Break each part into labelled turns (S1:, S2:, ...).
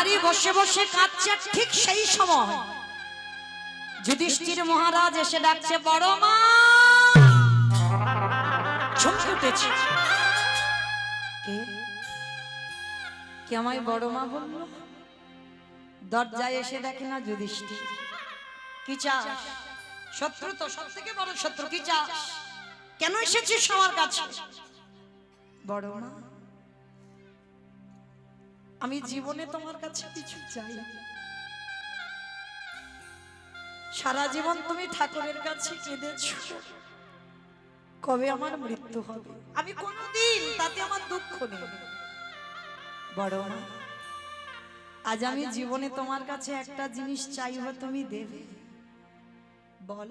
S1: গান্ধারী বসে বসে কাঁদছে। ঠিক সেই সময় যুধিষ্ঠির মহারাজ এসে ডাকছে, বড় মা। চমকে উঠেছে, কে আমায় বড় মা বলল? দরজায় এসে দেখে না যুধিষ্ঠির। কি চাস? শত্রু তো, সব থেকে বড় শত্রু। কি চাস? কেন এসেছিস আমার কাছে? বড় মা, আমি জীবনে তোমার কাছে কিছু চাই। সারা জীবন তুমি ঠাকুরের কাছে কেঁদেছো, কবে আমার মৃত্যু হবে? আমি কোনদিন তাতে আমার দুঃখ নেই। বড় মা, আজ আমি জীবনে তোমার কাছে একটা জিনিস চাইব, তুমি দেবে? বল।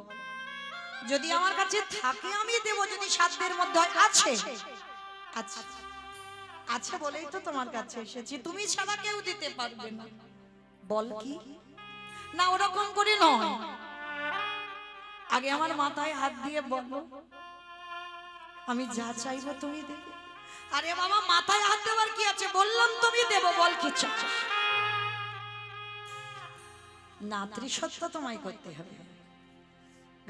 S1: যদি আমার কাছে থাকে আমি দেব, যদি সাধ্যের মধ্যে আছে। আচ্ছা, আচ্ছা বলেই তো তোমার কাছে এসেছি, তুমি ছাড়া কেউ দিতে পারবে না। বল কি? না ওরকম করে নয়, আগে আমার মাথায় হাত দিয়ে বলো, আমি যা চাইবো তুমি দেবে। আরে বাবা, মাথায় হাত দেওয়ার কি আছে? বললাম তুমি দেব, বল কি চাস? না, ত্রিসত্য তোমায় করতে হবে।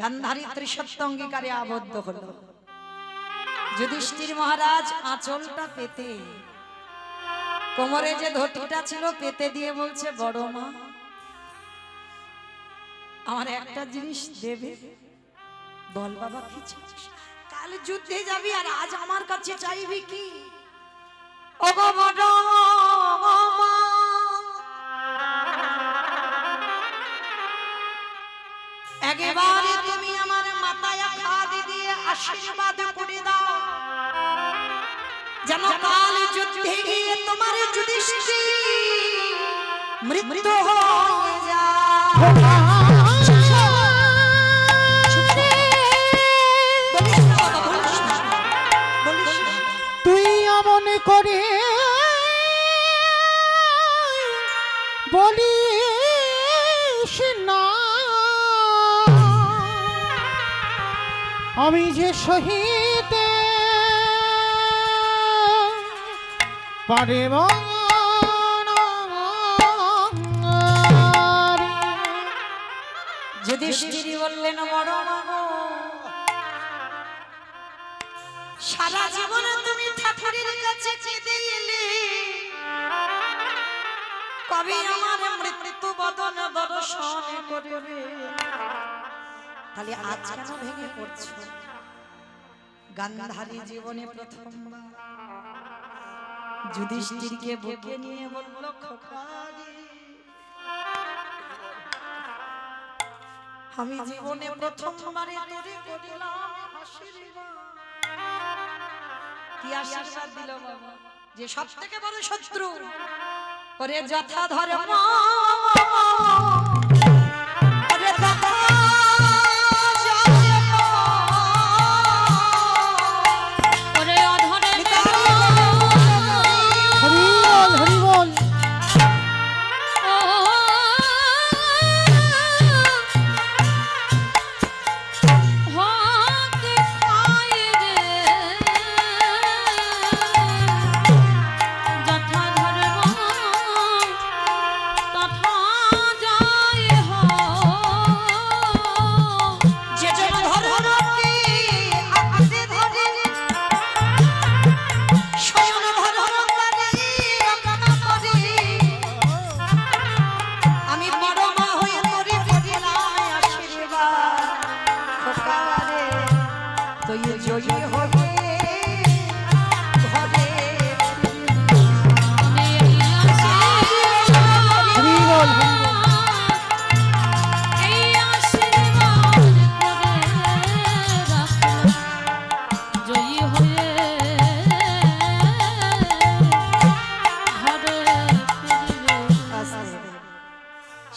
S1: গান্ধারী ত্রিসত্য অঙ্গীকারে আবদ্ধ হলো। যুধিষ্ঠির মহারাজ আঁচলটা পেতে, কোমরে যে ধুতিটা ছিল পেতে দিয়ে বলছে, বড় মা, আমার একটা জিনিস দেবে। বল বাবা, কি চাস? কাল যুদ্ধে যাবি আর আজ আমার কাছে চাইবি কি? ওগো বড় মা, একেবারে তুমি আমার মাথায় হাত দিয়ে আশীর্বাদ করে দাও, যেন কাল যুদ্ধে গিয়ে তোমার যুধিষ্ঠির মৃত্যু হয়ে যায়।
S2: তুই এমন করে বলিস না, আমি যে শহীদ পারিব না।
S1: যুধিষ্ঠির বললেন, বড় বাবু, সারা জীবন তুমি ঠাকুরের কাছে চেয়ে এলে, কবে আমার মৃত্যু বদন দর্শন করবে? তাহলে আজ কেন ভেঙে পড়ছো? গান্ধারী জীবনে প্রথমবার যুধিষ্ঠিরকে বুকে নিয়ে বলল, খোকারে, আমি জীবনে প্রথমবারে তোরে করিলাম আশীর্বাদ। কি আশীর্বাদ দিল বাবা? যে সব থেকে বড় শত্রু, ওরে যথা ধর্ম, ওরে তথা জয়, ওরে অধরে
S2: হরি বল, হরি বল।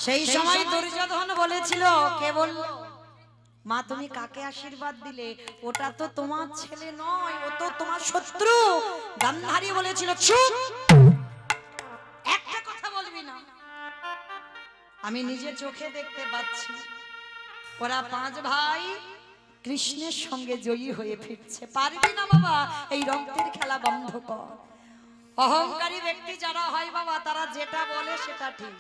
S1: সেই সময় দুর্যোধন বলেছিল, কে বলল? মা তুমি কাকে আশীর্বাদ দিলে? ওটা তো তোমার ছেলে নয়, ও তো তোমার শত্রু। গান্ধারী বলেছিল, চুপ, একটা কথা বলবি না। আমি নিজে চোখে দেখতে পাচ্ছি ওরা পাঁচ ভাই কৃষ্ণের সঙ্গে জয়ী হয়ে ফিরছে। পারবি না বাবা, এই রক্তের খেলা বন্ধ কর। অহংকারী ব্যক্তি যারা হয় বাবা, তারা যেটা বলে সেটা ঠিক।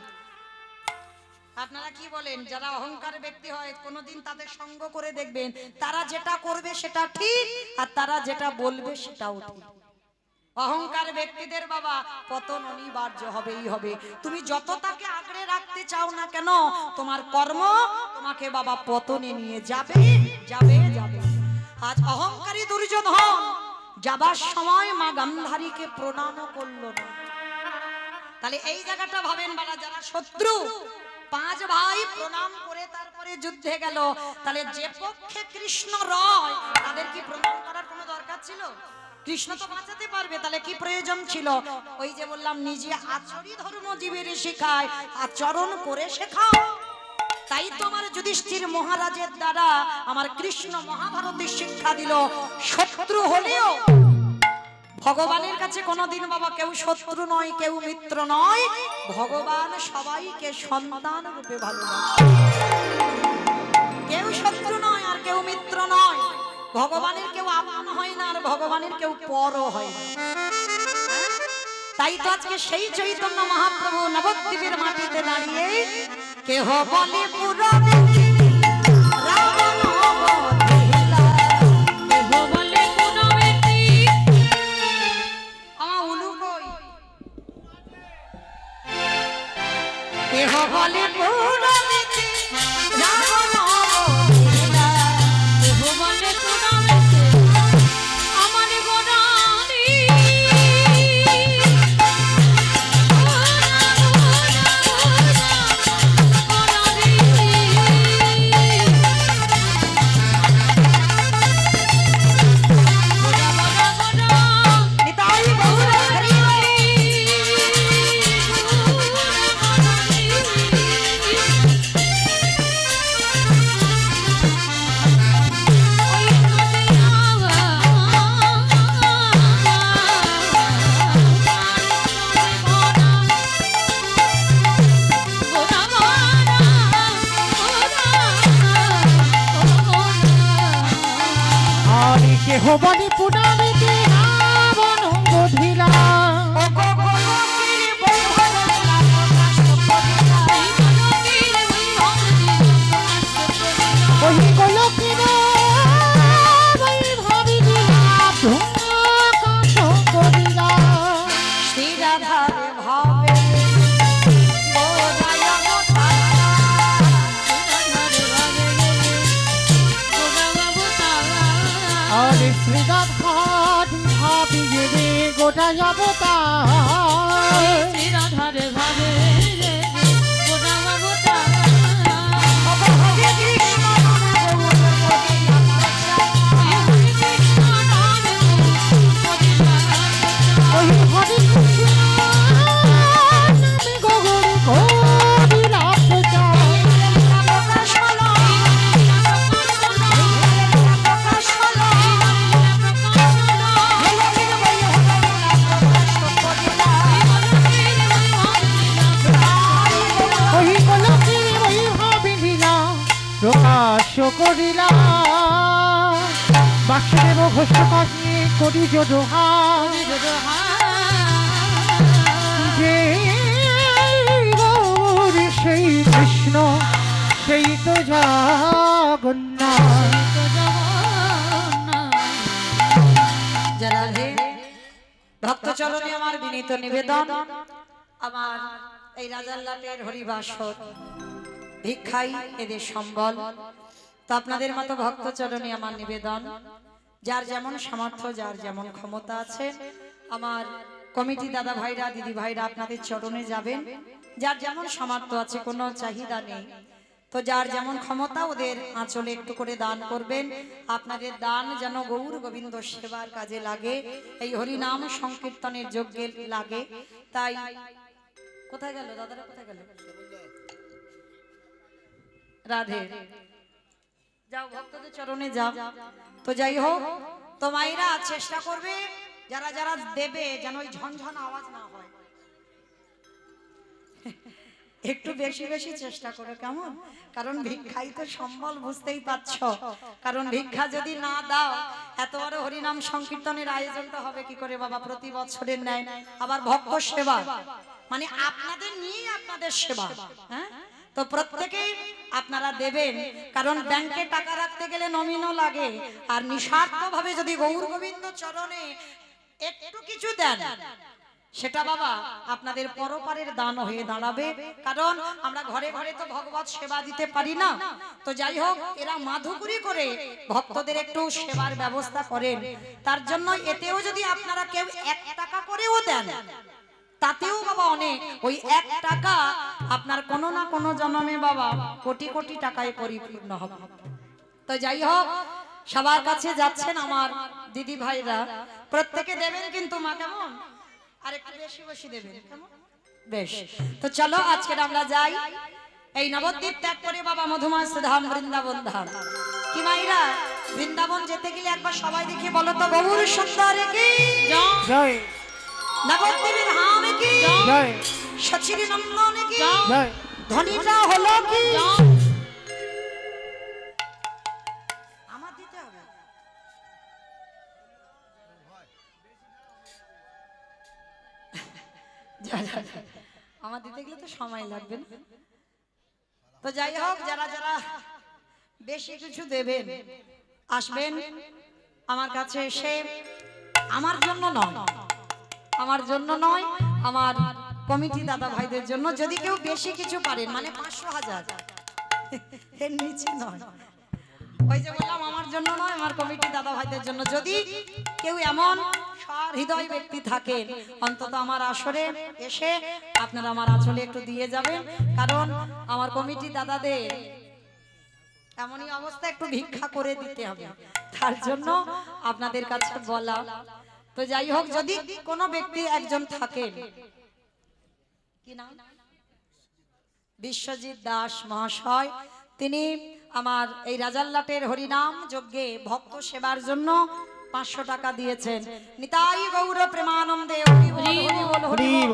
S1: আপনারা কি বলেন? যারা অহংকার ব্যক্তি হয় কোনোদিন তাদের সঙ্গ করে দেখবেন, তারা যেটা করবে সেটা ঠিক, আর তারা যেটা বলবে সেটাও ঠিক। অহংকার ব্যক্তিদের বাবা পতন অনিবার্য হবেই হবে। তুমি যত তাকে আগলে রাখতে চাও না কেন, তোমার কর্ম তোমাকে বাবা পতনে নিয়ে যাবে যাবে যাবে। আজ অহংকারী দুর্যোধন যাবার সময় মা গান্ধারীকে প্রণাম করলো না। তাহলে এই জায়গাটা ভাবেন বাবা, যারা শত্রু 5 ভাই প্রণাম করে তারপরে যুদ্ধে গেল, তাহলে যে পক্ষে কৃষ্ণ রয় তাদের কি প্রণাম করার কোনো দরকার ছিল? কৃষ্ণ তো বাঁচাতে পারবে, তাহলে কি প্রয়োজন ছিল? ওই যে বললাম, নিজে আচরি ধর্মজীবের শেখায়, আচরণ করে শেখাও। তাই তো আমার যুধিষ্ঠির মহারাজের দ্বারা আমার কৃষ্ণ মহাভারতের শিক্ষা দিল, শত্রু হলেও ভগবানের কাছে কোনোদিন বাবা কেউ শত্রু নয়, কেউ মিত্র নয়। ভগবান সবাইকে সন্তান রূপে ভালোবাসে। কেউ শত্রু নয় আর কেউ মিত্র নয়। ভগবানের কেউ আপন হয় না, আর ভগবানের কেউ পরও হয় না। তাই তো আজকে সেই চৈতন্য মহাপ্রভু নবদ্বীপের মাটিতে দাঁড়িয়ে কেহ বলে পুরাণে রাবণ বধিলা, কেহ বলে পুনবেতি। উলু কই? কেহ বলে পুনবেতি রাবণ বধিলা, কেহ বলে পুনবেতি আমার গোরানি।
S2: কেহ বলে পুনামিতে রাবণ বধিলা, ওই গোলকের বৈভবী লীলা ধূম্রকান্ত করিলা।
S1: শ্রীরাধারে ভাবে বোধায় অবতারা,
S2: আরে শ্রীরাধার ভাবিয়ে রে গোটা অবতার,
S3: শ্রীরাধারে ভাবে রে গোটা অবতার।
S1: হরে কৃষ্ণ
S2: ওই হরে কৃষ্ণ নামে গগন করিলা প্রচার। ওই গোলকের বৈভবী লীলা প্রকাশ করিলা, বাসুদেব ঘোষ কাশে করি যোদহার, যে গৌর সেই কৃষ্ণ সেই তো জগন্নাথ।
S1: জলাধে ভক্ত চরণে আমার বিনীত নিবেদন, আমার এই রাজারলাটের হরিবাসর ভিক্ষাই এদের সম্বল। তো আপনাদের মতো ভক্ত চরণে আমার নিবেদন, যার যেমন সামর্থ্য, যার যেমন ক্ষমতা আছে, আমার কমিটি দাদা ভাইরা দিদি ভাইরা আপনাদের চরণে যাবেন। যার যেমন সামর্থ্য আছে, কোনো চাহিদা নেই, তো যার যেমন ক্ষমতা ওদের আঁচলে একটু করে দান করবেন। আপনাদের দান যেন গৌর গোবিন্দ সেবার কাজে লাগে, এই হরিনাম সংকীর্তনের যজ্ঞে লাগে। তাই কোথায় গেল দাদারা, কোথায় গেল? রাধে, যাও ভক্তদের চরণে যাও। তো যাই হোক, তো মায়েরা চেষ্টা করবে যারা যারা দেবে যেন ওই ঝনঝন আওয়াজ না হয়। একটু বেশি বেশি চেষ্টা করো, কেমন? কারণ ভিক্ষাই তো সম্বল, বুঝতেই পারছ। কারণ ভিক্ষা যদি না দাও, এত বড় হরিনাম সংকীর্তনের আয়োজনটা হবে কি করে বাবা? প্রতি বছরের ন্যায় আবার ভক্ত সেবা, মানে আপনাদের নিয়ে আপনাদের সেবা। হ্যাঁ, তো প্রত্যেকেই আপনারা দেবেন, কারণ ব্যাংকে টাকা রাখতে গেলে নমিনও লাগে। আর নিঃস্বার্থভাবে যদি গৌর গোবিন্দ চরণে একটু কিছু দেন, সেটা বাবা আপনাদের পরপারের দান হয়ে দাঁড়াবে। কারণ আমরা ঘরে ঘরে তো ভগবত সেবা দিতে পারি না। তো যাই হোক, এরা মাধুকরী করে ভক্তদের একটু সেবার ব্যবস্থা করেন। তার জন্য এতেও যদি আপনারা কেউ 1 টাকা করেও দেন, তাতেও বাবা অনেক। ওই 1 টাকা আপনার কোনো না কোনো জন্মে বাবা কোটি কোটি টাকায় পরিপূর্ণ হবে। তো যাই হোক, সবার কাছে যাচ্ছেন আমার দিদি ভাইরা, প্রত্যেকে দেবেন কিন্তু মা, কেমন? আর একটু বেশি বেশি দেবেন, কেমন? বেশ। তো চলো আজকে আমরা যাই এই নবদ্বীপ ত্যাগ করে বাবা মধুমাস ধাম বৃন্দাবন ধাম। কি মাইরা, বৃন্দাবন যেতে গেলে একবার সবাই দেখে বলো তো, গৌর সুন্দর কি
S2: জয়
S1: নবদ্বীপের ধাম কি
S2: জয়
S1: সচির নন্দন কি
S2: জয়
S1: ধনীটা হলো কি। আমার দিতে হবে। আমার দিতে গেলে তো সময় লাগবে না। তো যাই হোক, যারা যারা বেশি কিছু দেবেন আসবেন আমার কাছে এসে, আমার জন্য নয়, আমার জন্য নয়, আমার কমিটি দাদা ভাইদের জন্য। যদি কেউ বেশি কিছু পারেন, মানে 500 1000 এর নিচে নয়, ওই যে বললাম আমার জন্য নয়, আমার কমিটি দাদা ভাইদের জন্য। যদি কেউ এমন হৃদয় ব্যক্তি থাকেন, অন্তত আমার আসরে এসে আপনারা আমার আঁচলে একটু দিয়ে যাবেন। কারণ আমার কমিটি দাদাদের এমনই অবস্থা, একটু ভিক্ষা করে দিতে হবে, তার জন্য আপনাদের কাছে বলা। তো যাই হোক, যদি কোনো ব্যক্তি একজন থাকেন, কি নাম? বিশ্বজিৎ দাস মহাশয়, তিনি আমার এই রাজারলাটের হরিনাম যজ্ঞে ভক্ত সেবার জন্য 500 টাকা দিয়েছেন। নিতাই গৌর প্রেমানন্দে হরি বল, হরি বল, হরি বল।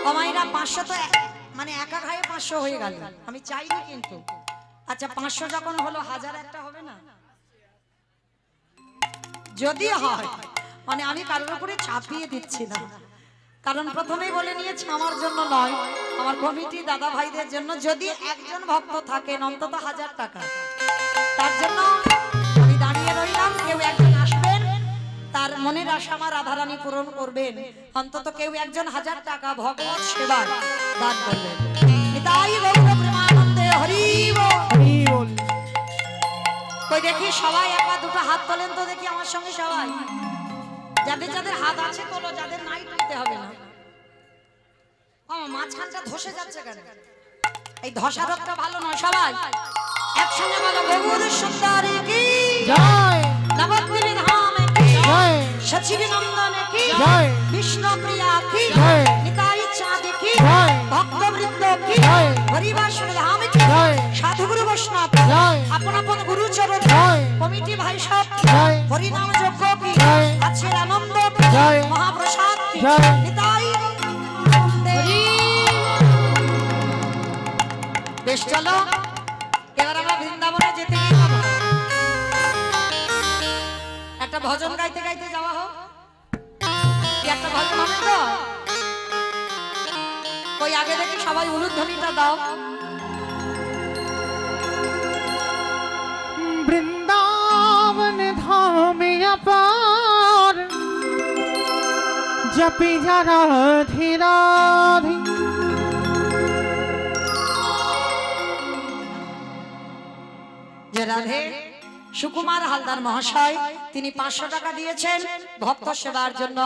S1: কমাইরা 500 তো মানে একা ঘায়ে 500 হয়ে গেল, আমি চাইনি কিন্তু। আচ্ছা 500 যখন হলো, 1000 একটা হবে না? যদি হয়, মানে আমি কারোর উপরে চাপিয়ে দিচ্ছি না, কারণ প্রথমেই বলে নিয়েছি আমার জন্য নয়, আমার কমিটি দাদা ভাইদের জন্য। যদি একজন ভক্ত থাকেন, অন্তত 1000 টাকা, তার জন্য আমি দাঁড়িয়ে রইলাম। কেউ একজন আসবেন, তার মনের আশা আমার রাধারানী পূরণ করবেন। অন্তত কেউ একজন 1000 টাকা ভগবত সেবার দান করবেন। নিতাই গৌর প্রেমানন্দে হরি বল।
S2: হরি বল।
S1: কই দেখি সবাই একবার দুটো হাত তোলেন তো দেখি আমার সঙ্গে সবাই। যাদের যাদের হাত আছে তোলো, যাদের নাই তুলতে হবে না। মাঝখানটা ধসে যাচ্ছে কেন? এই ধসা রোগটা ভালো নয়। সবাই একসঙ্গে বলো, গৌর সুন্দর কি
S2: জয়
S1: নবদ্বীপের ধাম কি
S2: জয়
S1: সচির নন্দন কি
S2: জয়
S1: বিষ্ণু প্রিয়া কি
S2: জয়
S1: নিতাই চাঁদ কি
S2: জয়
S1: ভক্তবৃন্দ কি
S2: জয়
S1: হরিবাসর ধাম কি
S2: জয়
S1: সাধুগুরু বৈষ্ণব
S2: জয়
S1: আপন আপন গুরুচরণ
S2: জয়
S1: কমিটি ভাই সব
S2: জয়
S1: হরিনাম যজ্ঞ কি
S2: জয়
S1: আজকের আনন্দ
S2: জয়
S1: মহাপ্রসাদ কি
S2: জয়
S1: নিতাই হরি। বেশ, চলো এবার আমরা বৃন্দাবনে যেতে গিয়ে বাবা একটা ভজন গাইতে গাইতে যাওয়া হোক। কি একটা ভজন হবে তো? কই আগে দেখি সবাই উলুধ্বনিটা দাও।
S2: বৃন্দাবন ধামে অপার জপি যারা ধীরাধি
S1: যে রাধে সুকুমার হালদার মহাশয়, তিনি 500 টাকা দিয়েছেন ভক্ত সেবার জন্য।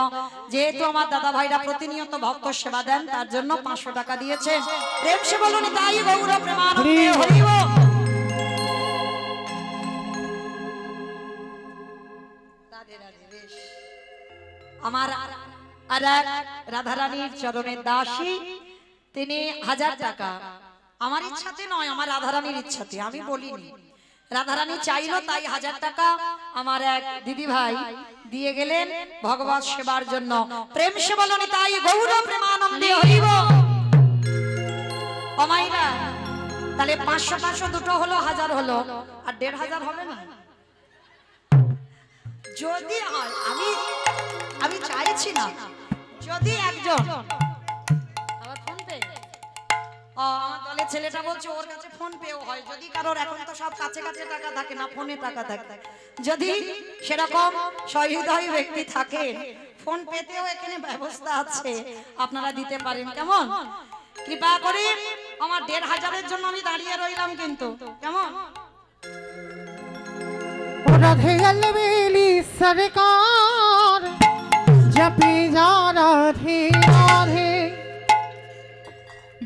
S1: যেহেতু আমার দাদা ভাইরা প্রতিনিয়ত ভক্ত সেবা দেন, তার জন্য 500 টাকা দিয়েছেন। প্রেম সে বলুন তাই গৌর প্রেমানন্দে হরি বল। রাধে রাধে। বেশ, আমার আর রাধারানীর চরণের দাসী, তিনি 1000 টাকা আমার ইচ্ছাতে নয়, আমার রাধারানীর ইচ্ছাতে, আমি বলিনি। রাধারানী চাইলো, তাই 1000 টাকা আমার এক দিদি ভাই দিয়ে গেলেন ভগবত সেবার জন্য। প্রেম সে বলনি তাই গৌর প্রেমানন্দে হইব। ও মাইরা, তাহলে 500 500 দুটো হলো, 1000 হলো, আর 1500 হবে না? যদি হয়, আমি চাইছি না, যদি একজন
S3: আবার ফোন পে
S1: আমার দলের ছেলেটা বলছে ওর কাছে ফোন পেও হয়, যদি কারোর, এখন তো সব কাছে কাছে টাকা থাকে না, ফোনে টাকা থাকে, যদি সেরকম সহৃদয় ব্যক্তি থাকে, ফোন পেতেও এখানে ব্যবস্থা আছে, আপনারা দিতে পারেন। কেমন? কৃপা করে আমার 1500-এর জন্য আমি দাঁড়িয়ে রইলাম, কিন্তু কেমন?
S2: ओ राधे अलबेली सरकार जपी जा राधे राधे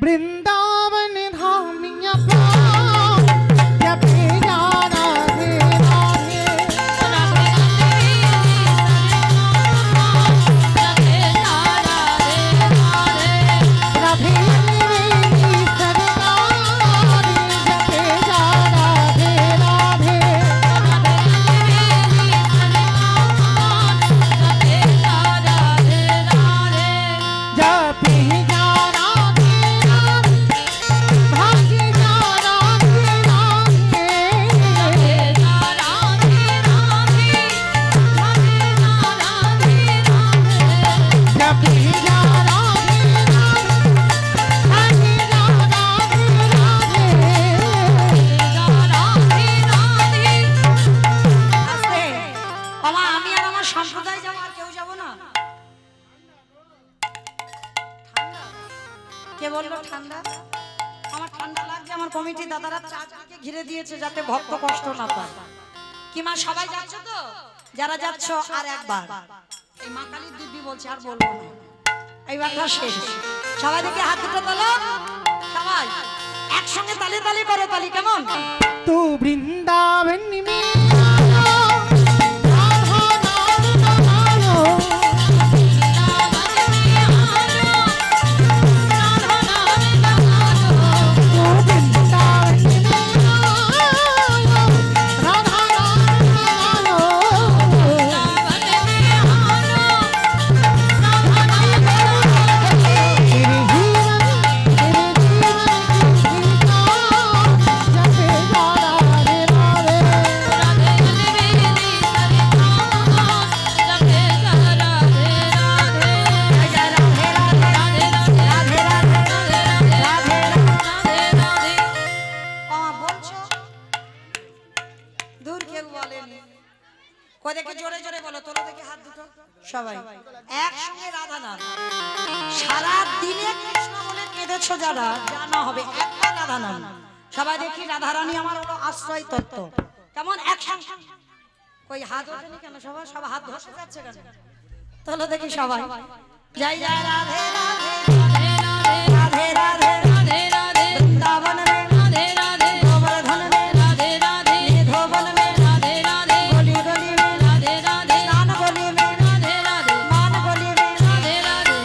S2: वृंदावन धामिया पार जपी जा राधे राधे राधे अलबेली सरकार जपी जा राधे राधे जपी जा राधे राधे भागी जा राधे राधे जपी जा राधे राधे भागी जा राधे राधे
S1: আস্তে, বাবা, আমি আর আমার সম্প্রদায় যাবো, আর কেউ যাবো না। ঠান্ডা? কে বললো ঠান্ডা? আমার ঠান্ডা লাগছে, আমার কমিটি দাদারা চারদিকে ঘিরে দিয়েছে যাতে ভক্ত কষ্ট না পায়। কি মা, সবাই যাচ্ছ তো? যারা যাচ্ছ আর একবার এই মা কালীর দিব্যি বলছে, আর বলবো না, এইবারটা শেষ। সবাই দিকে হাত দুটো তোলো, সবাই একসঙ্গে তালে তালে করো, তালি কেমন?
S2: तू वृंदावन में आयो, राधा नाम गायो। तू वृंदावन में आयो, राधा नाम गायो। तेरे जीवन की गीता जपे जा राधे राधे
S1: দূর কেউ বলেনি, কোদেরকে জোরে জোরে বলো, তোলো দেখি হাত দুটো সবাই একসঙ্গে। রাধা নাম সারা দিনে কৃষ্ণ বলে কেঁদেছো যারা, জানা হবে একবার রাধা নাম। সবাই দেখি রাধারানী আমার হলো আশ্রয় তত্ত্ব। কেমন? একসঙ্গে কই হাত ওঠেনি কেন? সবাই সব হাত ধসে যাচ্ছে কেন? তোলো দেখি সবাই, জয় জয় রাধে রাধে রাধে রাধে বৃন্দাবন মে গোবর্ধন মে নিধোবন মে গলি গলি মে স্নান গলি মে মান গলি মে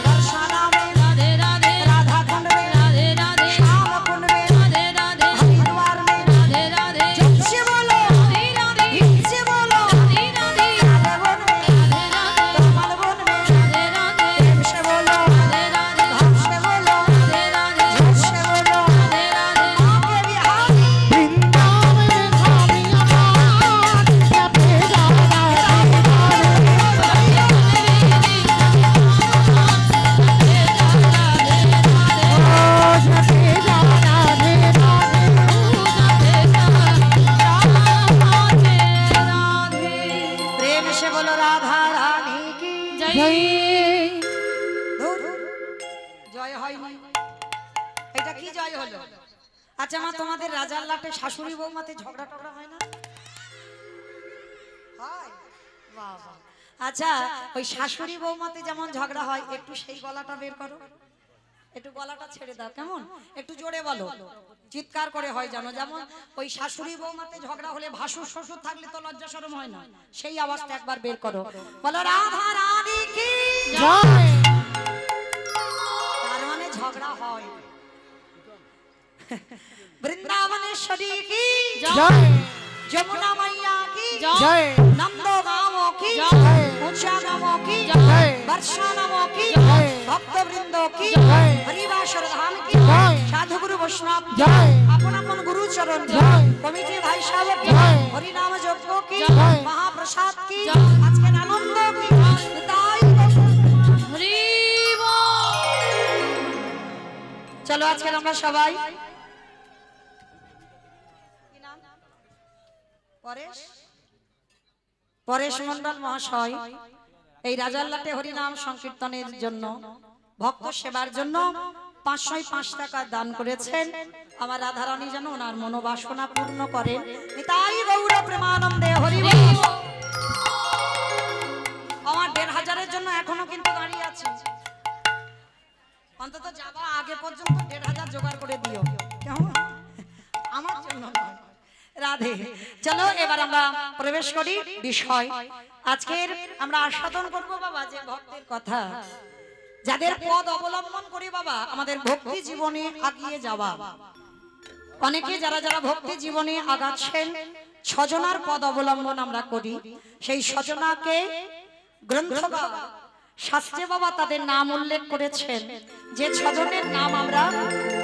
S1: দর্শনা মে রাধা কুंड में श्याम कुंड में हरिद्वार में जब से बोलो हित से बोलो राधे वन में कमल वन में प्रेम से बोलो भाव से बोलो झूठ से बोलो माँ के बिहारी
S2: वृंदावन धामिया पार जपे जा राधे राधे जपे जा राधे
S1: प्रेम से बोलो राधा रानी की
S2: जय
S1: ধুর, জয় হয়নি। এটা কি জয় হলো? আচ্ছা মা, তোমাদের রাজার লাটে শাশুড়ি বৌমাতে ঝগড়া টগড়া হয় না? হয়? বাহ বাহ। আচ্ছা, ওই শাশুড়ি বৌমাতে যেমন ঝগড়া হয়, একটু সেই গলাটা বের করো, একটু গলাটা ছেড়ে দাও, কেমন? একটু জোরে বলো, চিৎকার করে হয় জানো। যেমন ওই শাশুড়ি বৌমাতে ঝগড়া হলে ভাসুর শ্বশুর থাকলে তো লজ্জা শরম হয় না, সেই আওয়াজটা একবার বের করো, বলো রাধা রানী কি।
S2: जय
S1: তার মানে ঝগড়া হয়। বৃন্দাবনেশ্বরী কি।
S2: जय
S1: যমুনা মাইয়া কি
S2: জয়
S1: নন্দ গাঁও কি
S2: জয়
S1: উষা গাঁও কি
S2: জয়
S1: বর্ষা নাম কি
S2: জয়
S1: ভক্তবৃন্দ কি
S2: জয়
S1: হরিবাসর ধাম কি
S2: জয়
S1: সাধুগুরু বৈষ্ণব
S2: জয়
S1: আপন আপন গুরু চরণ
S2: জয়
S1: কমিটি ভাই সাহেব
S2: জয়
S1: হরিনাম যজ্ঞ কি
S2: জয়
S1: মহাপ্রসাদ কি
S3: জয়
S1: আজকের আনন্দ কি তাই
S3: হরি বল।
S1: চলো আজকের আমরা সবাই পরেশ পরেশ মন্ডল মহাশয় এই রাজারলাটে হরিনাম সংকীর্তনের জন্য ভক্ত সেবার জন্য 505 টাকা দান করেছেন। আমার রাধারানী যেন ওনার মনোবাসনা পূর্ণ করেন। নিতাই গৌর প্রেমানন্দে হরি বল। আমার 1500-এর জন্য এখনো কিন্তু দাঁড়িয়ে আছে। অন্তত যাবা আগে পর্যন্ত 1500 জোগাড় করে দিও, কেমন? আমার জন্য নয়। রাধে। চলো এবার আমরা প্রবেশ করি বিষয়। আজকের আমরা আস্বাদন করব বাবা যে ভক্তের কথা, যাদের পদ অবলম্বন করে বাবা আমাদের ভক্তি জীবনে আগিয়ে যাওয়া। অনেকে যারা যারা ভক্তি জীবনে আগাচ্ছেন, ছজনার পদ অবলম্বন আমরা করি। সেই ছজনাকে গ্রন্থকার শাস্ত্রে বাবা তাদের নাম উল্লেখ করেছেন, যে ছজনের নাম আমরা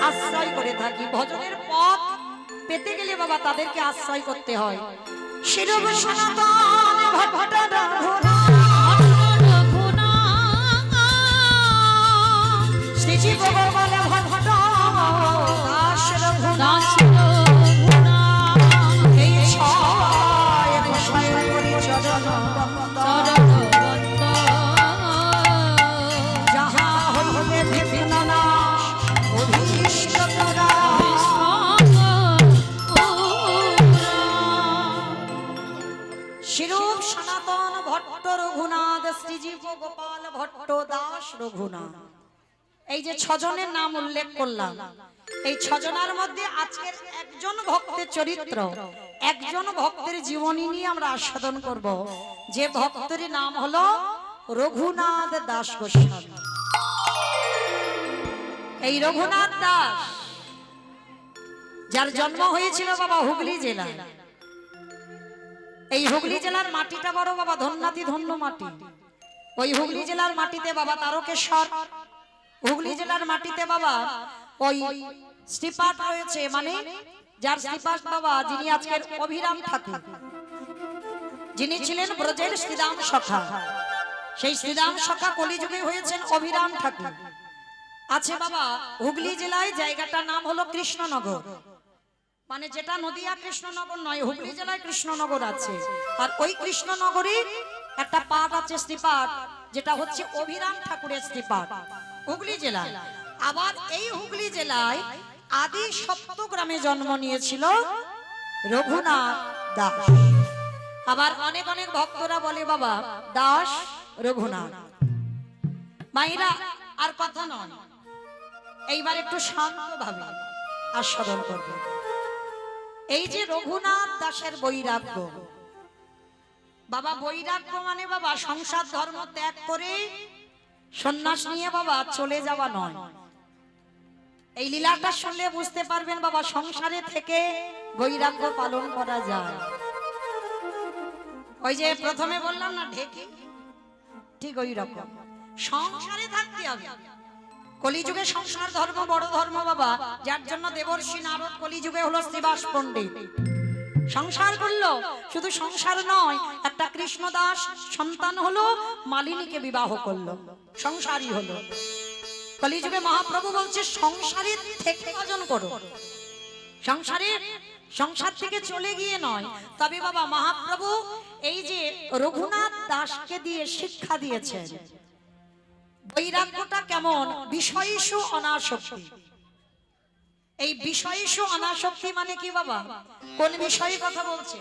S1: আশ্রয় করে থাকি। ভজনের পথ পেতে গেলে বাবা তাদেরকে আশ্রয় করতে হয়। শিরব সনাতন ভট্ট রঘুনাথ শ্রীজি গোপাল ভট্ট দাস রঘুনাথ এই ছয় বিষয় করি চরণ যাহা হইবে বিভিন্ন নাশ অভীষ্ট করা। শিরূপ সনাতন ভট্ট রঘুনাথ শ্রীজি গোপাল ভট্ট দাস রঘুনাথ, এই যে ছজনের নাম উল্লেখ করলাম, এই ছজনার মধ্যে আজকের একজন ভক্তের চরিত্র, একজন ভক্তের জীবনী নিয়ে আমরা আস্বাদন করব। যে ভক্তের নাম হলো রঘুনাথ দাস গোস্বামী। এই রঘুনাথ দাস যার জন্ম হয়েছিল বাবা হুগলি জেলায়। এই হুগলি জেলার মাটিটা বড় বাবা ধন্যাতি ধন্য মাটি। ওই হুগলি জেলার মাটিতে বাবা তারকেশ্বর, হুগলি জেলার মাটিতে বাবা ওই শ্রীপাঠ রয়েছে, মানে যার শ্রীপাঠ বাবা যিনি আজকের অভিরাম ঠাকুর, যিনি ছিলেন ব্রজের শ্রীরাম সখা। সেই শ্রীরাম সখা কলিযুগে হয়েছেন অভিরাম ঠাকুর। আছে বাবা হুগলি জেলায়, জায়গাটার নাম হলো কৃষ্ণনগর, মানে যেটা নদিয়া কৃষ্ণনগর নয়, হুগলি জেলায় কৃষ্ণনগর আছে। আর ওই কৃষ্ণনগরে একটা পাঠ আছে শ্রীপাঠ, যেটা হচ্ছে অভিরাম ঠাকুরের শ্রীপাঠ হুগলি জেলায়। আবার এই হুগলি জেলায় আদি সপ্তগ্রামে জন্ম নিয়েছিল রঘুনাথ দাস। আবার অনেক অনেক ভক্তরা বলে বাবা দাস রঘুনাথ। মাইরা আর কথা নয়, এইবার একটু শান্তভাবে আস্বাদন করবে। এই যে রঘুনাথ দাসের বৈরাগ্য, বাবা বৈরাগ্য মানে বাবা সংসার ধর্ম ত্যাগ করে সন্ন্যাস নিয়ে বাবা চলে যাওয়া নয়। এই লীলাটা শুনলে বুঝতে পারবেন বাবা সংসারে থেকে বৈরাগ্য পালন করা যায়। ওই যে প্রথমে বললাম না ঢেকে, ঠিক ওই রকম সংসারে থাকতে হবে। কলিযুগে সংসার ধর্ম বড় ধর্ম বাবা, যার জন্য দেবর্ষি নারদ কলিযুগে হলো শ্রীবাস পণ্ডিত। সংসার করলো, শুধু সংসার নয়, একটা কৃষ্ণদাস সন্তান হলো, মালিনীকে বিবাহ করলো, সংসারই হলো। কলিযুগে মহাপ্রভু বলছে সংসারে থেকে ভজন করো, সংসার থেকে চলে গিয়ে নয়। তবে বাবা মহাপ্রভু এই যে রঘুনাথ দাসকে দিয়ে শিক্ষা দিয়েছেন বৈরাগ্যটা কেমন, বিষয়সু অনাসক্তি। এই বিষয়সু অনাসক্তি মানে কি বাবা, কোন বিষয়ে কথা বলছে?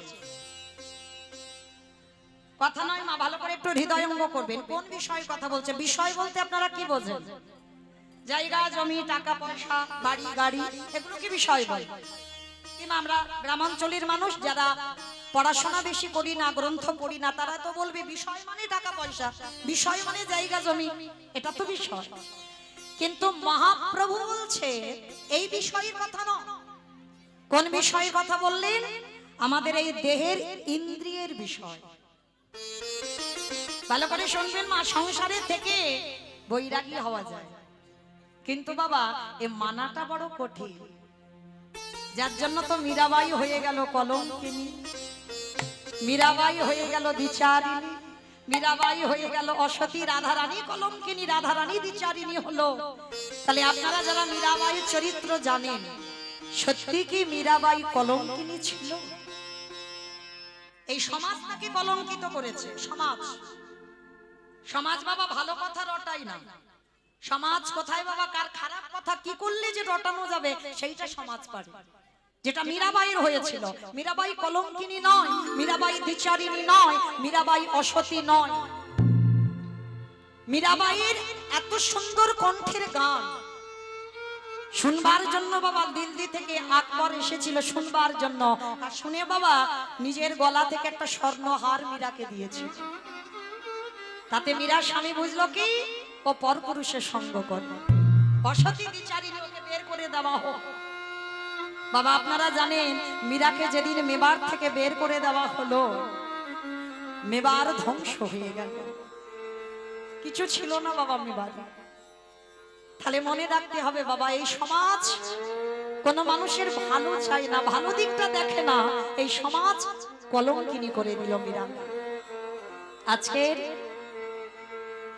S1: কথা নয় মা, ভালো করে একটু হৃদয়ঙ্গ করবেন। কোন বিষয়ে কথা বলছে? বিষয় বলতে আপনারা কি বোঝেন? জায়গা জমি টাকা পয়সা বাড়ি গাড়ি, এগুলো কি বিষয় বলে? কিংবা আমরা গ্রামাঞ্চলের মানুষ যারা পড়াশোনা বেশি করি না, গ্রন্থ পড়ি না, তারা তো বলবে বিষয় মানে টাকা পয়সা, বিষয় মানে জায়গা জমি, এটা তো বিষয়। কিন্তু মহাপ্রভু বলছে এই বিষয়ের কথা নয়। কোন বিষয়ের কথা বললেন? আমাদের এই দেহের ইন্দ্রিয়ের বিষয়। ভালো করে শুনবেন মা, সংসারে থেকে বৈরাগী হওয়া যায়, কিন্তু বাবা এ মানাটা বড় কঠিন। যার জন্য তো মীরাবাই হয়ে গেল কলঙ্কিনী, মীরাবাই হয়ে গেল দ্বিচারিণী, মীরাবাই হয়ে গেল অসতী, রাধারানী কলঙ্কিনী, রাধারানী দ্বিচারিণী হলো। তাহলে আপনারা যারা মীরাবাই চরিত্র জানেন, সত্যি কি মীরাবাই কলঙ্কিনী ছিল? এই সমাজ তাকে কলঙ্কিত করেছে। সমাজ, সমাজ বাবা ভালো কথা রটাই না। সমাজ কোথায় বাবা কার খারাপ কথা কি করলে যে রটানো যাবে সেইটা সমাজ পারে। যেটা মীরাবাইয়ের হয়েছিল, মীরাবাই কলঙ্কিনী নয়, মীরাবাই দ্বিচারিণী নয়, মীরাবাই অসতী নয়। মীরাবাইয়ের এত সুন্দর কণ্ঠের গান শুনবার জন্য বাবা দিল্লি থেকে আকবর এসেছিল শুনবার জন্য। আর শুনে বাবা নিজের গলা থেকে একটা স্বর্ণহার মীরাকে দিয়েছিল। তাতে মীরার স্বামী বুঝলো কি ও পরপুরুষের সঙ্গ করবে, অসতী দ্বিচারিণী, ওকে বের করে দেওয়া হোক। বাবা আপনারা জানেন মীরাকে যেদিন মেবার থেকে বের করে দেওয়া হলো, মেবার ধ্বংস হয়ে গেল, কিছু ছিল না বাবা মেবার। তাহলে মনে রাখতে হবে বাবা, এই সমাজ কোন মানুষের ভালো চায় না, ভালো দিকটা দেখে না। এই সমাজ কলঙ্কিনী করে দিল মীরা। আজকের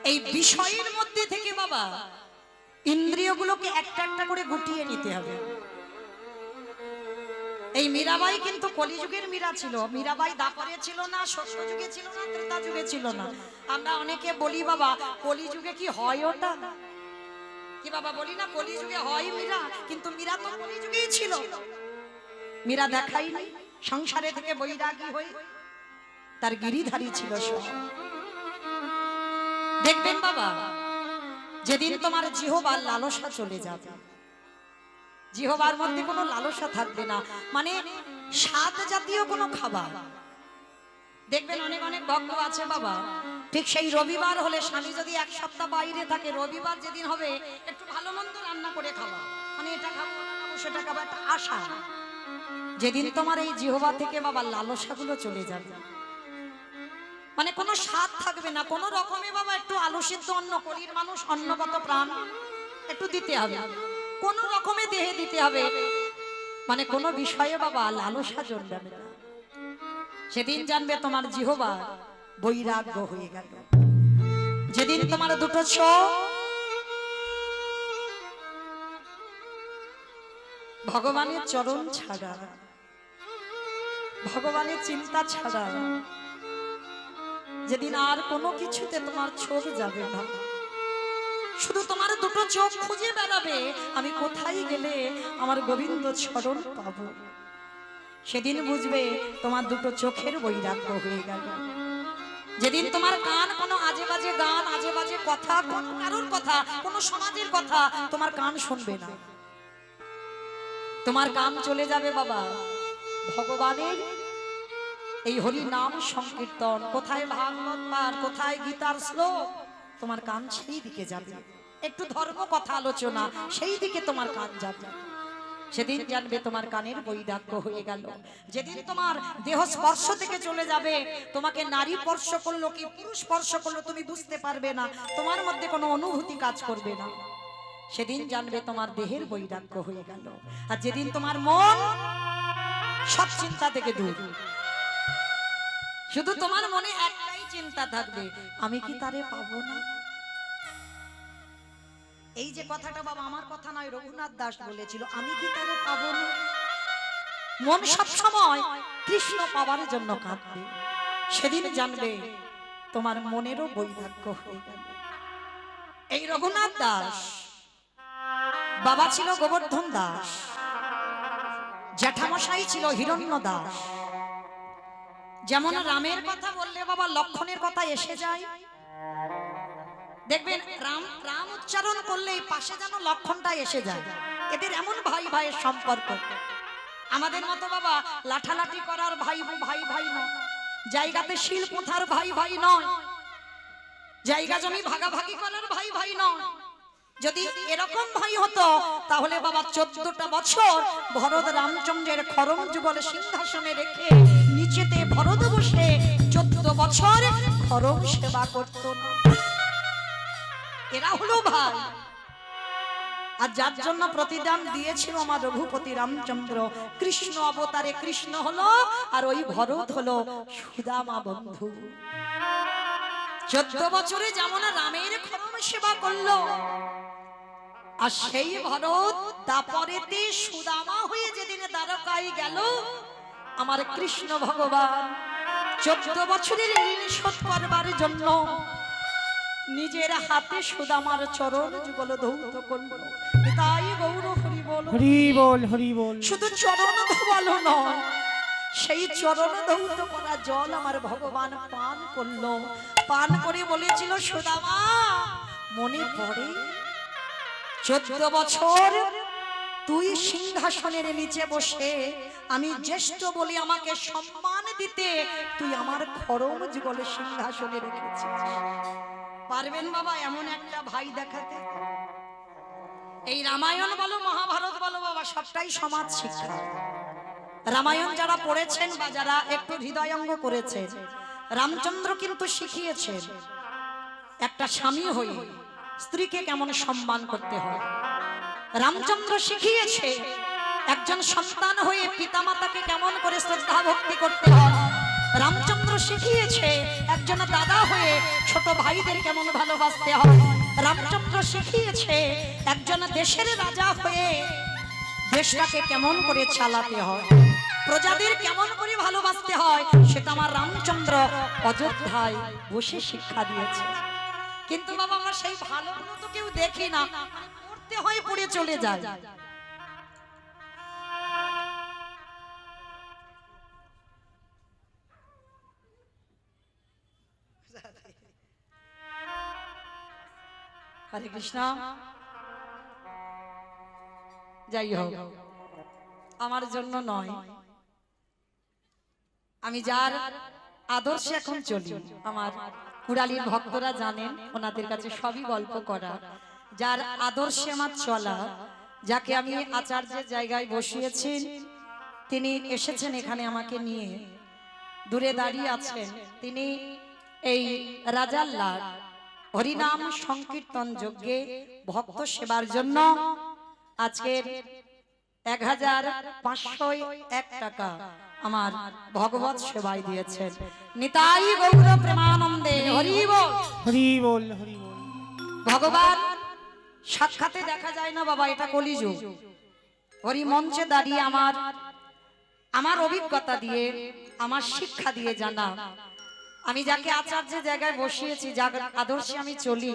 S1: এই বিষয়ের মধ্যে থেকে বাবা ইন্দ্রিয়গুলোকে একটা একটা করে গুটিয়ে নিতে হবে। এই মীরাবাই কিন্তু কলিযুগের মীরা ছিল। মীরাবাই দাপরে ছিল না, সত্য যুগে ছিল না, ত্রেতা যুগে ছিল না। আমরা অনেকে বলি বাবা কলিযুগে কি হয় ওটা কি বাবা, বলি না কলিযুগে হয় মীরা, কিন্তু মীরা তো কলিযুগেই ছিল। মীরা দেখাইনি, সংসারে থেকে বৈরাগী হয়ে তার গিরিধারী ছিল সব। দেখবেন বাবা যেদিন তোমার জিহ্বার লালসা চলে যাবে, জিহ্বার মধ্যে কোনো লালসা থাকবে না, মানে স্বাদ জাতীয় কোনো খাবার। দেখবেন অনেক অনেক ভক্ত আছে বাবা, ঠিক সেই রবিবার হলে স্বামী যদি এক সপ্তাহ বাইরে থাকে, রবিবার যেদিন হবে একটু ভালো মন্দ রান্না করে খাওয়া, মানে এটা খাবো সেটা খাবো, একটা আশা। যেদিন তোমার এই জিহ্বা থেকে বাবা লালসাগুলো চলে যাবে, মানে কোনো স্বাদ থাকবে না কোনো রকমে বাবা, একটু আলু সিদ্ধ অন্ন, কলির মানুষ অন্নগত প্রাণ একটু দিতে হবে, কোন রকমে দেহে দিতে হবে, মানে কোনো বিষয়ে বাবা লালসা জন্মাবে না। সেদিন জানবে তোমার জিহ্বা বৈরাগ্য হয়ে গেল। যেদিন তোমার দুটো চোখ ভগবানের চরণ ছাড়া, ভগবানের চিন্তা ছাড়া, যেদিন আর কোনো কিছুতে তোমার চোখ যাবে না, শুধু তোমার দুটো চোখ খুঁজে বেড়াবে আমি কোথায় গেলে আমার গোবিন্দ চরণ পাবো, সেদিন বুঝবে তোমার দুটো চোখের বৈরাগ্য হয়ে গেল। যেদিন তোমার কান কোনো আজে বাজে গান, আজে বাজে কথা, কোনো কারোর কথা, কোনো সমাজের কথা তোমার কান শুনবে না, তোমার কান চলে যাবে বাবা ভগবানের এই হরি নাম সংকীর্তন, কোথায় ভাগবত পাঠ, কোথায় গীতার শ্লোক, তোমার কান সেই দিকে যাবে। একটু ধর্ম কথা আলোচনা, সেই দিকে তোমার কান যাবে। সেদিন জানবে তোমার কানের বৈরাগ্য হয়ে গেল। যেদিন তোমার দেহ স্পর্শ থেকে চলে যাবে, তোমাকে নারী স্পর্শ করলো কি পুরুষ স্পর্শ করলো তুমি বুঝতে পারবে না, তোমার মধ্যে কোনো অনুভূতি কাজ করবে না, সেদিন জানবে তোমার দেহের বৈরাগ্য হয়ে গেল। আর যেদিন তোমার মন সব চিন্তা থেকে দূর, শুধু তোমার মনে একটাই চিন্তা থাকবে, আমি কি তারে পাবো না। এই যে কথাটা বাবা আমার কথা নয়, রঘুনাথ দাস বলেছিল, আমি কি তারে পাবো না। মন সব সময় কৃষ্ণ পাবার জন্য কাঁদবে, সেদিন জানবে তোমার মনেরও বৈরাগ্য হয়ে গেল। এই রঘুনাথ দাস বাবা ছিল গোবর্ধন দাস, জ্যাঠামশাই ছিল হিরণ্য দাস। যেমন রামের কথা বললে বাবা লক্ষণের কথা এসে যায়, দেখবেন রাম রাম উচ্চারণ করলে পাশে যেন লক্ষণটা এসে যায়। এদের এমন ভাই ভাইয়ের সম্পর্ক। আমাদের মতো বাবা লাঠালাঠি করার ভাই ভাই ভাই নয়, জায়গাতে শিল পোঁথার ভাই ভাই নয়, জায়গা জমি ভাগাভাগি করার ভাই ভাই নয়, যদি এরকম ভাই হতো তাহলে বাবা 14টা বছর ভরত রামচন্দ্রের খরম যুগল সিংহাসনে রেখে নিচেতে ভরত বসে 14 বছর খরম সেবা করত না। এরা হলো ভাই। আর যার জন্য প্রতিদান দিয়েছিল আমার রঘুপতি রামচন্দ্র, কৃষ্ণ অবতারে কৃষ্ণ হলো, আর ওই ভরত হলো সুদামা বন্ধু। 14 বছরে যেমন রামের খরম সেবা করলো, আর সেই ভরত দাপরেতে সুদামা হয়ে যেদিন দ্বারকায় গেল, আমার কৃষ্ণ ভগবান 14 বছরের ঋণ শোধ করবার জন্য নিজের হাতে সুদামার চরণ যুগল ধৌত করল। তাই গৌর হরি বল,
S2: হরি বল, হরি বল।
S1: শুধু চরণ ধোয়ালো নয়, সেই চরণ ধৌত করা জল আমার ভগবান পান করলো। পান করে বলেছিল, সুদামা মনে পড়ে 14 বছর তুই সিংহাসনের নিচে বসে আমি জ্যেষ্ঠ বলে আমাকে সম্মান দিতে তুই আমার খরম যুগল সিংহাসনে রেখেছিস। পারবেন বাবা এমন একটা ভাই দেখাতে? এই রামায়ণ বলো মহাভারত বলো বাবা, সবটাই সমাজ শিক্ষা। রামায়ণ যারা পড়েছেন বা যারা একটু হৃদয়ঙ্গ করেছেন, রামচন্দ্র কিন্তু শিখিয়েছেন একটা স্বামী হয়ে স্ত্রীকে কেমন সম্মান করতে হয়। রামচন্দ্র শিখিয়েছে একজন সন্তান হয়ে পিতামাতাকে কেমন করে শ্রদ্ধা ভক্তি করতে হয়। রামচন্দ্র শিখিয়েছে একজন দাদা হয়ে ছোট ভাইদের কেমন ভালোবাসতে হয়। রামচন্দ্র শিখিয়েছে একজন দেশের রাজা হয়ে দেশটাকে কেমন করে চালাতে হয়, প্রজাদের কেমন করে ভালোবাসতে হয়, সেটা আমার রামচন্দ্র অযোধ্যায় বসে শিক্ষা দিয়েছে। কিন্তু বাবা আমরা সেই ভালোগুলো তো কেউ দেখি না, পড়তে হয় পড়ে চলে যায়। হরে কৃষ্ণ। যাই হোক, আমার জন্য নয়, আমি যার আদর্শে এখন চলি, আমার কুড়ালির ভক্তরা জানেন, ওনাদের কাছে সবই গল্প করা। যার আদর্শে আমার চলা, যাকে আমি আচার্যের জায়গায় বসিয়েছি, তিনি এসেছেন এখানে আমাকে নিয়ে, দূরে দাঁড়িয়ে আছেন। তিনি এই রাজার লাল হরিনাম সংকীর্তন যজ্ঞে ভক্ত সেবার জন্য আজকের 1501 টাকা আমার ভগবত সেবায় দিয়েছেন। নিতাই গৌর প্রেমানন্দে হরি বল,
S2: হরি বল, হরি বল।
S1: ভগবান সাক্ষাতে দেখা যায় না বাবা, এটা কলিযুগ। হরি মঞ্চে দাঁড়িয়ে আমার অভিজ্ঞতা দিয়ে, আমার শিক্ষা দিয়ে জানা, আমি যাকে আচার্যের জায়গায় বসিয়েছি, যার আদর্শে আমি চলি,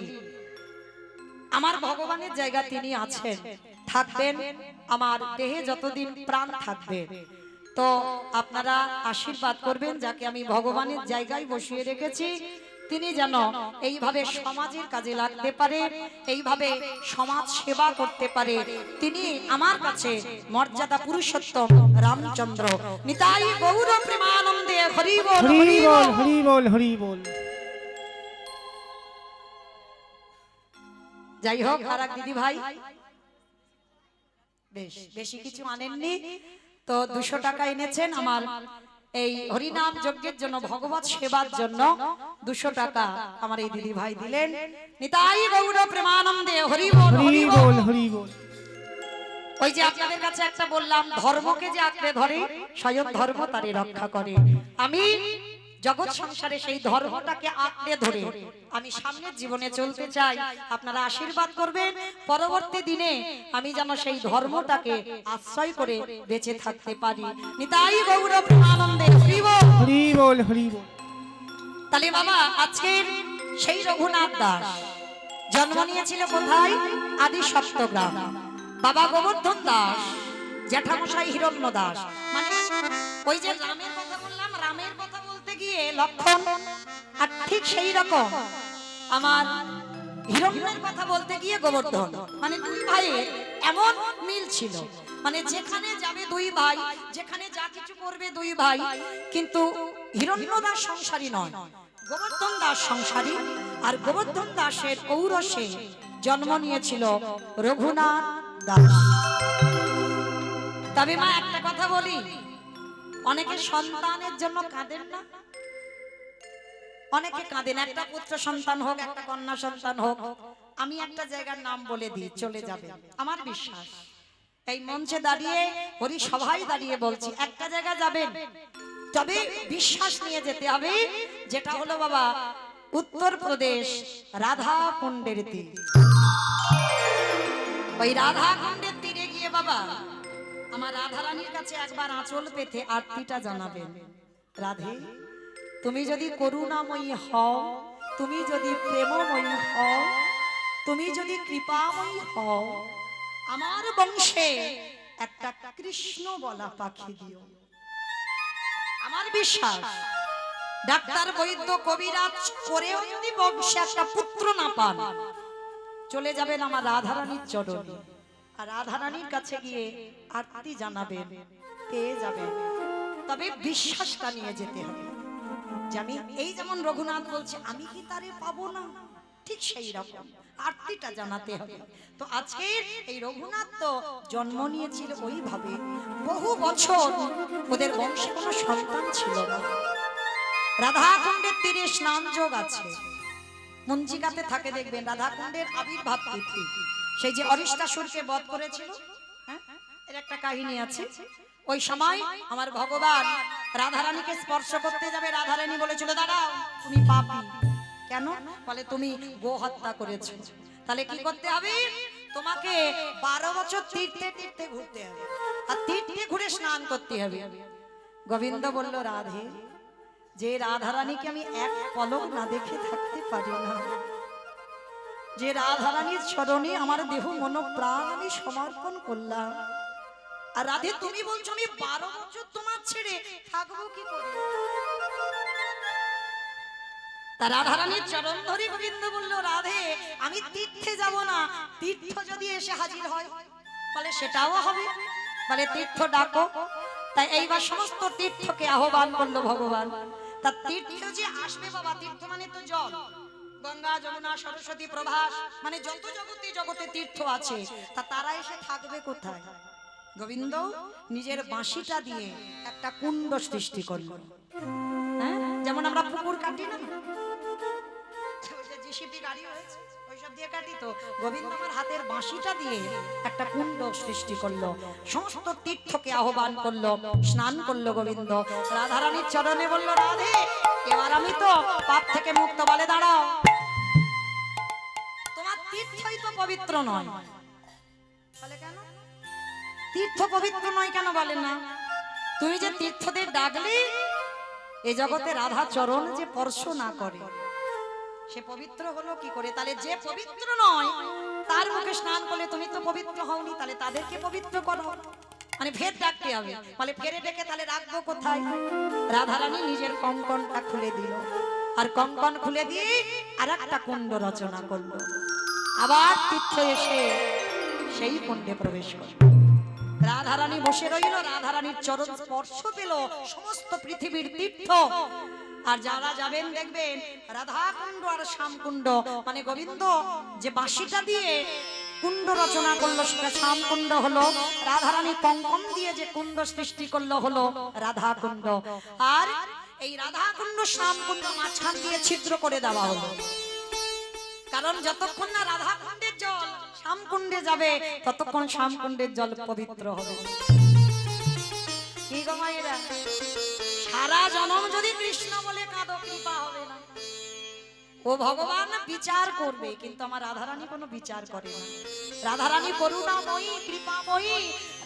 S1: আমার ভগবানের জায়গা তিনি আছেন, থাকবেন আমার দেহে যতদিন প্রাণ থাকবে। তো আপনারা আশীর্বাদ করবেন, যাকে আমি ভগবানের জায়গায় বসিয়ে রেখেছি, তিনি যেন এইভাবে সমাজের কাজে লাগতে পারে, এইভাবে সমাজ সেবা করতে পারে। তিনি আমার কাছে মর্যাদা পুরুষোত্তম রামচন্দ্র। নিতাই গৌর প্রেমানন্দে হরি বল,
S2: হরি বল, হরি বল, হরি বল।
S1: যাই হোক, আর এক দিদি ভাই বেশি কিছু আনেননি, তো 200 টাকা এনেছেন আমার এই হরিনাম যজ্ঞের জন্য, ভগবত সেবার জন্য 200 টাকা আমার এই দিদি ভাই দিলেন। নিতাই গৌর প্রেমানন্দে হরি বল,
S2: হরি বল, হরি বল।
S1: ওই যে আপনাদের কাছে একটা বললাম, ধর্মকে যে আঁকড়ে ধরে স্বয়ং ধর্ম তারে রক্ষা করে। আমি জগৎ সংসারে সেই ধর্মটাকে আঁকড়ে ধরে আমি সামনের জীবনে চলতে চাই। আপনারা আশীর্বাদ করবেন, পরবর্তী দিনে আমি যেন সেই ধর্মটাকে আশ্রয় করে বেঁচে থাকতে পারি। নিতাই গৌর প্রেমানন্দে হরি বল,
S2: হরি বল, হরি বল।
S1: তাহলে বাবা আজকের সেই রঘুনাথ দাস জন্ম নিয়েছিল কোথায়? আদি সপ্তগ্রাম। বাবা গোবর্ধন দাস, জ্যাঠামশাই হিরণ্য দাস। মানে ওই যে রামের কথা বললাম, রামের কথা বলতে গিয়ে লক্ষণ, আর ঠিক সেই রকম আমার হিরণ্যের কথা বলতে গিয়ে গোবর্ধন। মানে দুই ভাইয়ের এমন মিল ছিল, মানে যেখানে যাবে দুই ভাই, যেখানে যা কিছু করবে দুই ভাই। কিন্তু হিরণ্য দাস সংসারী নয়, গোবর্ধন দাস সংসারী। আর গোবর্ধন দাসের ঔরসে জন্ম নিয়েছিল রঘুনাথ দাস। তবে মা একটা কথা বলি, অনেকে সন্তানের জন্য কাঁদেন না, অনেকে কাঁদেন, একটা পুত্র সন্তান হোক, একটা কন্যা সন্তান হোক। আমি একটা জায়গার নাম বলে দিই, চলে যাবে, আমার বিশ্বাস এই মঞ্চে দাঁড়িয়ে হরি সভায় দাঁড়িয়ে বলছি, একটা জায়গা যাবেন, তবে বিশ্বাস নিয়ে যেতে হবে, যেটা হলো বাবা উত্তরপ্রদেশ রাধা কুণ্ডের তীর। ওই রাধা কুণ্ডের তীরে গিয়ে বাবা আমার রাধারানীর কাছে একবার আঁচল পেতে আরতিটা জানাবেন। রাধে, তুমি যদি করুণাময়ী হও, তুমি যদি প্রেমময়ী হও, তুমি যদি কৃপাময়ী হও, আমার বংশে একটা কৃষ্ণ বলা পাখি দিও। আমার বিশ্বাস ডাক্তার বৈদ্য কবিরাজ করেও যদি বংশে একটা পুত্র না পান, চলে যাবেন আমার রাধারানীর চরণে, আর রাধারানীর কাছে গিয়ে আরতি জানাবেন, পেয়ে যাবেন। তবে বিশ্বাসটা নিয়ে যেতে হবে যে আমি এই যেমন রঘুনাথ বলছে আমি কি তারে পাবো না, ঠিক সেই রকম আরতিটা জানাতে হবে। তো আজকে এই রঘুনাথ তো জন্ম নিয়েছিল ওইভাবে, বহু বছর ওদের বংশে কোনো সন্তান ছিল না। রাধাকুণ্ডের তীরে স্নান যোগ আছে, মঞ্জিকাতে থাকে দেখবেন রাধাকুণ্ডের আবির্ভাব তিথি, সেই যে অরিষ্টাসুরকে বধ করেছিল, হ্যাঁ, এর একটা কাহিনী আছে। ওই সময় আমার ভগবান রাধারানীকে স্পর্শ করতে যাবে, রাধারানী বলেছিল দাঁড়াও, তুমি পাপী। কেন? বলে তুমি গো হত্যা করেছো। তাহলে কি করতে হবে? তোমাকে 12 বছর তীর্থে তীর্থে ঘুরতে হবে, আর তীর্থে ঘুরে স্নান করতে হবে। গোবিন্দ বলল রাধে, যে রাধারানীকে আমি এক পলক না দেখে থাকতে পারি না, যে রাধারানীর চরণে আমার দেহ মন প্রাণ আমি সমর্পণ করলাম, আর রাধে তুমি বলছো আমি 12 বছর তোমার ছেড়ে থাকবো কি করে? তা রাধারানীর চরণ ধরে গোবিন্দ বলল রাধে, আমি তীর্থে যাব না, তীর্থ যদি এসে হাজির হয় বলে সেটাও হবে, বলে তীর্থ ডাকো। তাই এইবার সমস্ত তীর্থকে আহ্বান করলো ভগবান। তা তীর্থ যে আসবে বাবা, তীর্থ মানে তো জল, গঙ্গা যমুনা সরস্বতী প্রভাস, মানে যত জগতে জগতে তীর্থ আছে, তা তারা এসে থাকবে কোথায়? গোবিন্দ নিজের বাঁশিটা দিয়ে একটা কুণ্ড সৃষ্টি করলো, হ্যাঁ, যেমন আমরা পুকুর কাটি না, জিসিপি গাড়ি হয়েছে ওইসব দিয়ে কাটি, তো গোবিন্দ আমার হাতের বাঁশিটা দিয়ে একটা কুণ্ড সৃষ্টি করলো, সমস্ত তীর্থকে আহ্বান করলো, স্নান করলো গোবিন্দ। রাধারানীর চরণে বলল রাধে, এবার আমি তো পাপ থেকে মুক্ত। বলে দাঁড়াও, তোমার তীর্থই তো পবিত্র নয়। বলে কেন তীর্থ পবিত্র নয় কেন? বলে না, তুমি যে তীর্থদের ডাকলে এ জগতে রাধা চরণ যে স্পর্শ না করে সে পবিত্র হলো কি করে? তাহলে যে পবিত্র নয় তার মুখে স্নান করলে তুমি তো পবিত্র হওনি, তাহলে তাদেরকে পবিত্র করো, মানে ফের ডাকতে হবে। বলে ফেরে ডেকে তাহলে রাখবো কোথায়? রাধারানী নিজের কঙ্কনটা খুলে দিল, আর কঙ্কন খুলে দিয়ে আর একটা কুণ্ড রচনা করলো, আবার তীর্থ এসে সেই কুণ্ডে প্রবেশ করলো। রাধারানী বসে রইল, রাধারানীর চরণ স্পর্শ পেল সমস্ত পৃথিবীর তীর্থ। আর যারা যাবেন দেখবেন রাধা কুণ্ড আর শ্যামকুণ্ড, মানে গোবিন্দ যে বাঁশিটা দিয়ে কুণ্ড রচনা করলো সেটা শ্যামকুণ্ড হলো, রাধারানী কঙ্কন দিয়ে যে কুণ্ড সৃষ্টি করলো হলো রাধা কুণ্ড। আর এই রাধা কুণ্ড শ্যামকুণ্ড মাঝখান দিয়ে ছিদ্র করে দেওয়া হলো, কারণ যতক্ষণ না রাধা কুণ্ডের জল শ্যামকুণ্ডে যাবে ততক্ষণ শ্যামকুণ্ডের জল পবিত্র হবে। কি গো মায়েরা, সারা জনম যদি কৃষ্ণ বলে কাঁদো কৃপা হবে না। ও ভগবান বিচার করবে, কিন্তু আমার রাধারানী কোনো বিচার করে না। রাধারানী করুণাময়ী কৃপাময়ী,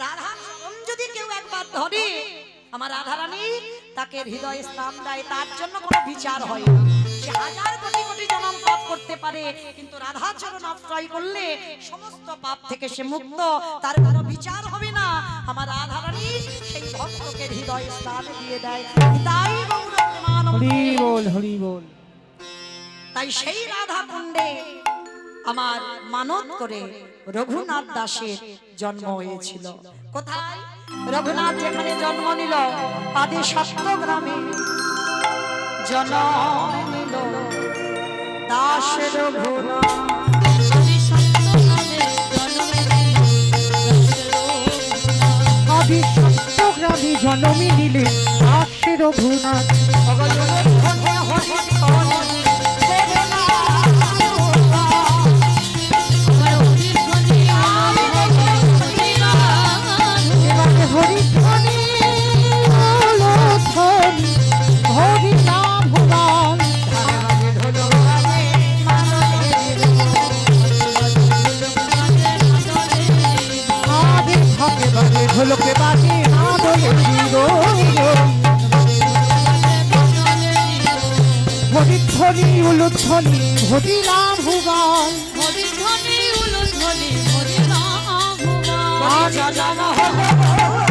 S1: রাধা চরণ যদি কেউ একবার ধরে আমার রাধারানী তাকে হৃদয় স্থান দেয়, তার জন্য কোনো বিচার হয় না। সে হাজার কোটি কোটি জনম পাপ করতে পারে, কিন্তু রাধা চরণ আশ্রয় করলে সমস্ত পাপ থেকে সে মুক্ত, তার কোনো বিচার হবে না। আমার রাধারানী সেই ভক্তকে হৃদয় স্থান দিয়ে দেয়। তাই
S2: হরি বল, হরি বল।
S1: তাই সেই রাধা কুণ্ডে আমার মানত করে রঘুনাথ দাসের জন্ম হয়েছিল। কোথায়? রঘুনাথ যেখানে জন্ম নিল আদি সত্যগ্রামে জন্ম নিল দাস রঘুনাথ।
S2: জনমী নিলে আশের ভুনাথ
S3: আমার হরির ধ্বনি আমি দেখি হরিনাম।
S2: এবারে হরিধ্বনি হলো ধ্বনি হরি নাম ভুবন আবে থাকে বাজে ঢোলকে বাজে আদলে জিরো হরিধ্বনি উলুধ্বনি হরি নাম ভুবন
S3: হরির ধ্বনি উলুধ্বনি হরিনাম ভুবন।
S2: আজ জানা হলো